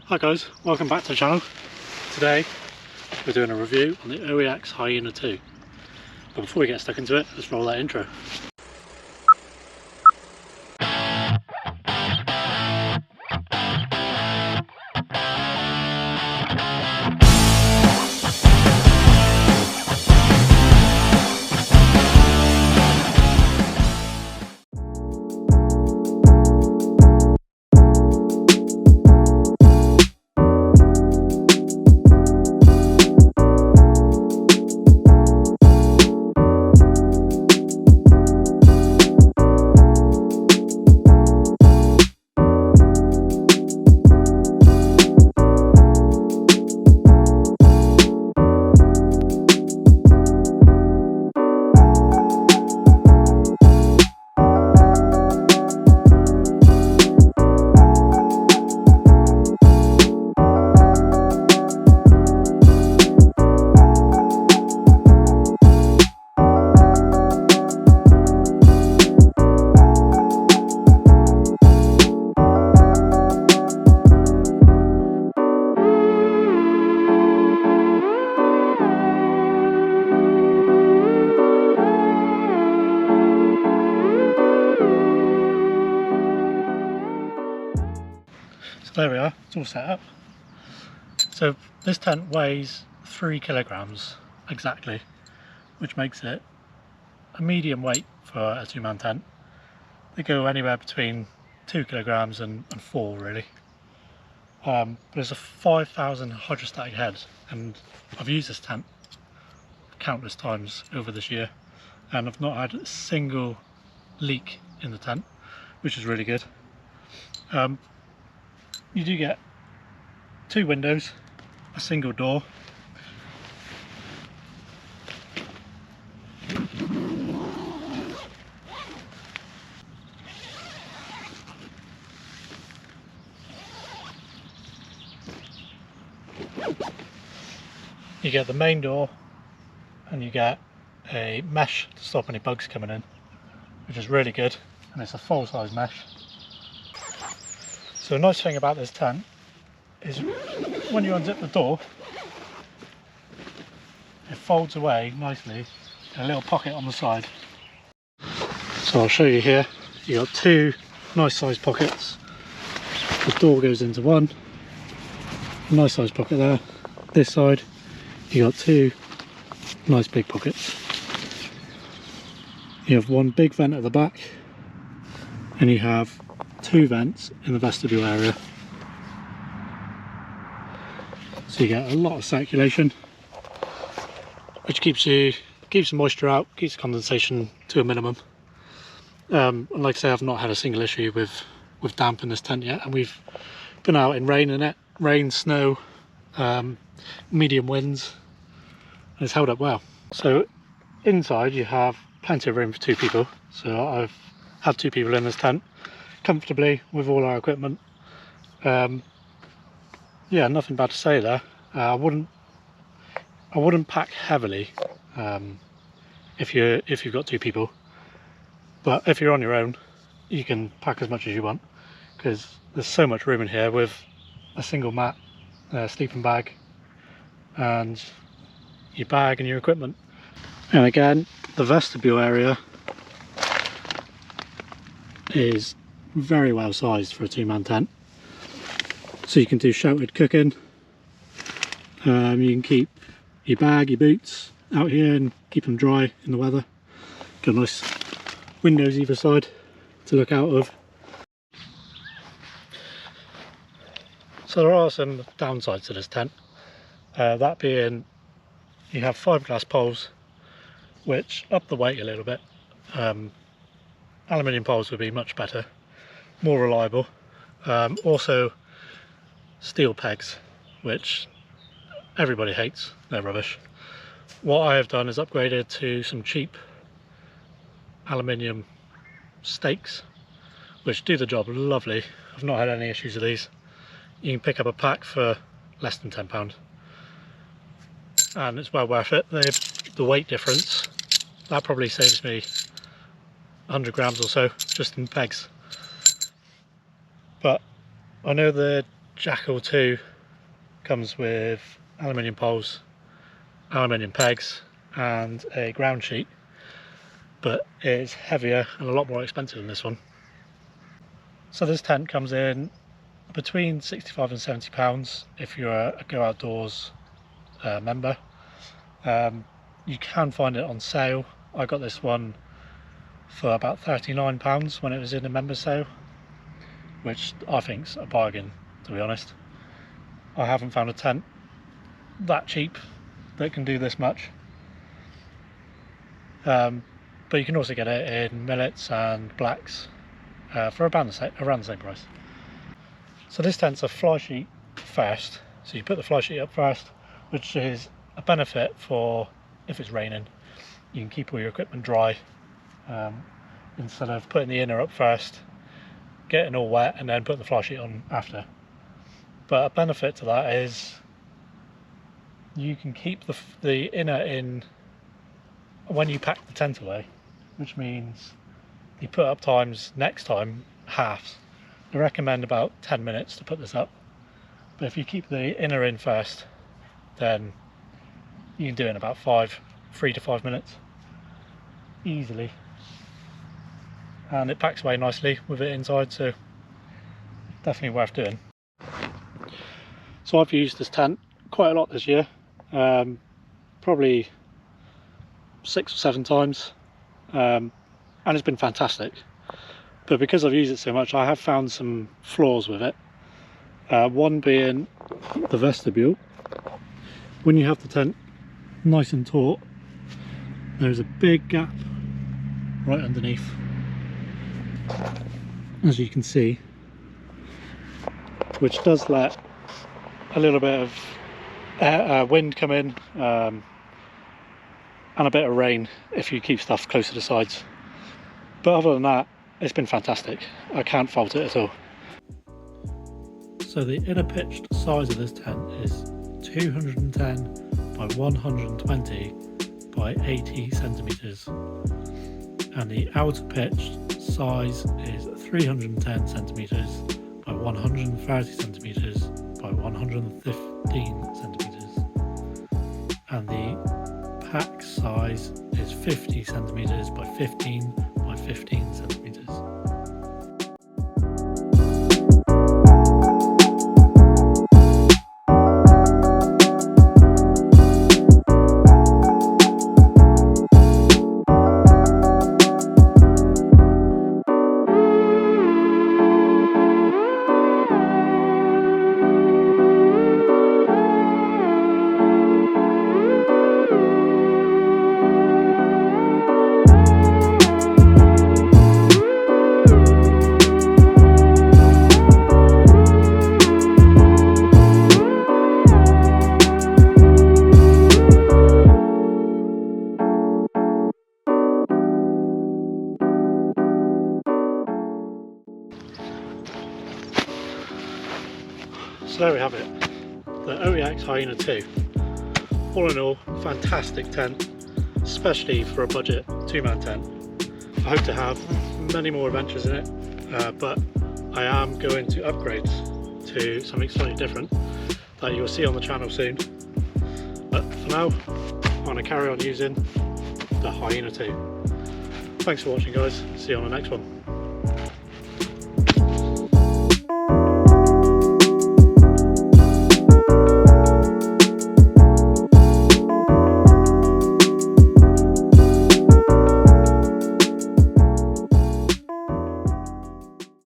Hi guys, welcome back to the channel. Today we're doing a review on the OEX Hyena II. But before we get stuck into it, let's roll that intro. So there we are, it's all set up. So this tent weighs 3 kilograms exactly, which makes it a medium weight for a 2-man tent. They go anywhere between 2 kilograms and 4 really. But it's a 5,000 hydrostatic head, and I've used this tent countless times over this year and I've not had a single leak in the tent, which is really good. You do get 2 windows, a single door, you get the main door, and you get a mesh to stop any bugs coming in, which is really good, and it's a full size mesh. So a nice thing about this tent is when you unzip the door, it folds away nicely in a little pocket on the side. So I'll show you here, you got 2 nice sized pockets. The door goes into one, nice sized pocket there. This side you got 2 nice big pockets. You have one big vent at the back, and you have 2 vents in the vestibule area. So you get a lot of circulation, which keeps the moisture out, keeps the condensation to a minimum. And like I say, I've not had a single issue with damp in this tent yet, and we've been out in rain in it, rain, snow, medium winds, and it's held up well. So inside you have plenty of room for 2 people, so I've had 2 people in this tent comfortably with all our equipment. Yeah, nothing bad to say there. I wouldn't pack heavily if you've got 2 people, but if you're on your own you can pack as much as you want, because there's so much room in here with a single mat, sleeping bag, and your bag and your equipment. And again, the vestibule area is very well sized for a 2-man tent, so you can do sheltered cooking. You can keep your bag, your boots out here and keep them dry in the weather. Got nice windows either side to look out of. So there are some downsides to this tent, that being you have 5-glass poles which up the weight a little bit. Aluminium poles would be much better, more reliable. Also steel pegs, which everybody hates, they're rubbish. What I have done is upgraded to some cheap aluminium stakes, which do the job lovely. I've not had any issues with these. You can pick up a pack for less than £10, and it's well worth it. The weight difference, that probably saves me 100 grams or so just in pegs. But I know the Jackal 2 comes with aluminium poles, aluminium pegs and a ground sheet, but it's heavier and a lot more expensive than this one. So this tent comes in between £65 and £70 if you're a Go Outdoors member. You can find it on sale. I got this one for about £39 when it was in a member sale, which I think's a bargain, to be honest. I haven't found a tent that cheap that can do this much. But you can also get it in millets and blacks for around the same price. So this tent's a fly sheet first, so you put the fly sheet up first, which is a benefit for if it's raining. You can keep all your equipment dry instead of putting the inner up first, getting all wet and then putting the fly sheet on after. But a benefit to that is you can keep the inner in when you pack the tent away, which means the put up times next time halves. I recommend about 10 minutes to put this up, but if you keep the inner in first, then you can do it in about 3 to 5 minutes easily, and it packs away nicely with it inside, so definitely worth doing. So I've used this tent quite a lot this year, probably 6 or 7 times, and it's been fantastic. But because I've used it so much, I have found some flaws with it. One being the vestibule. When you have the tent nice and taut, there's a big gap right underneath, as you can see, which does let a little bit of wind come in and a bit of rain if you keep stuff close to the sides. But other than that, it's been fantastic. I can't fault it at all. So the inner pitched size of this tent is 210 by 120 by 80 centimeters, and the outer pitched size is 310 centimeters by 130 centimeters by 115 centimeters, and the pack size is 50 centimeters by 15 by 15 centimeters. So there we have it, the OEX Hyena II. All in all, fantastic tent, especially for a budget 2-man tent. I hope to have many more adventures in it, but I am going to upgrade to something slightly different that you'll see on the channel soon. But for now, I'm going to carry on using the Hyena II. Thanks for watching, guys. See you on the next one.